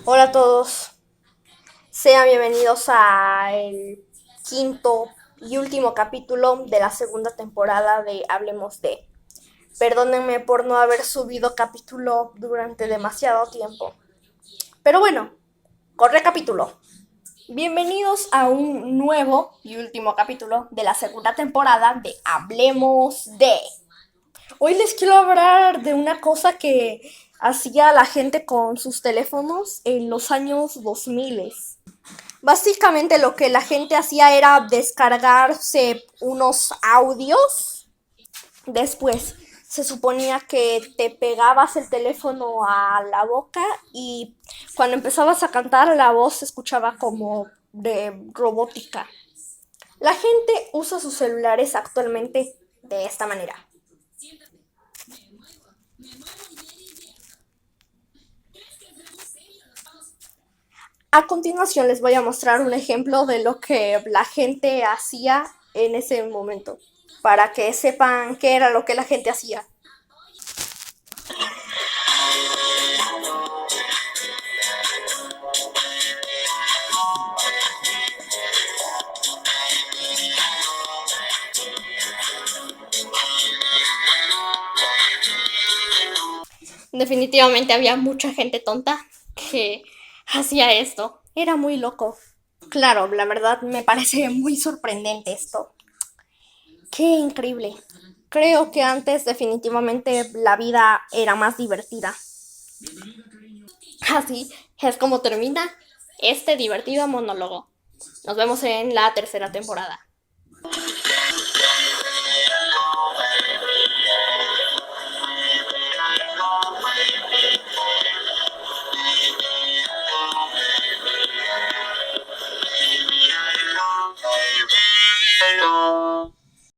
Hola a todos, sean bienvenidos a el quinto y último capítulo de la segunda temporada de Hablemos de. Perdónenme por no haber subido capítulo durante demasiado tiempo. Pero bueno, recapitulo. Bienvenidos a un nuevo y último capítulo de la segunda temporada de Hablemos de. Hoy les quiero hablar de una cosa que hacía la gente con sus teléfonos en los años 2000. Básicamente lo que la gente hacía era descargarse unos audios. Después se suponía que te pegabas el teléfono a la boca y cuando empezabas a cantar la voz se escuchaba como de robótica. La gente usa sus celulares actualmente de esta manera. A continuación les voy a mostrar un ejemplo de lo que la gente hacía en ese momento, para que sepan qué era lo que la gente hacía. Definitivamente había mucha gente tonta que hacía esto. Era muy loco. Claro, la verdad me parece muy sorprendente esto. Qué increíble. Creo que antes definitivamente la vida era más divertida. Así es como termina este divertido monólogo. Nos vemos en la tercera temporada.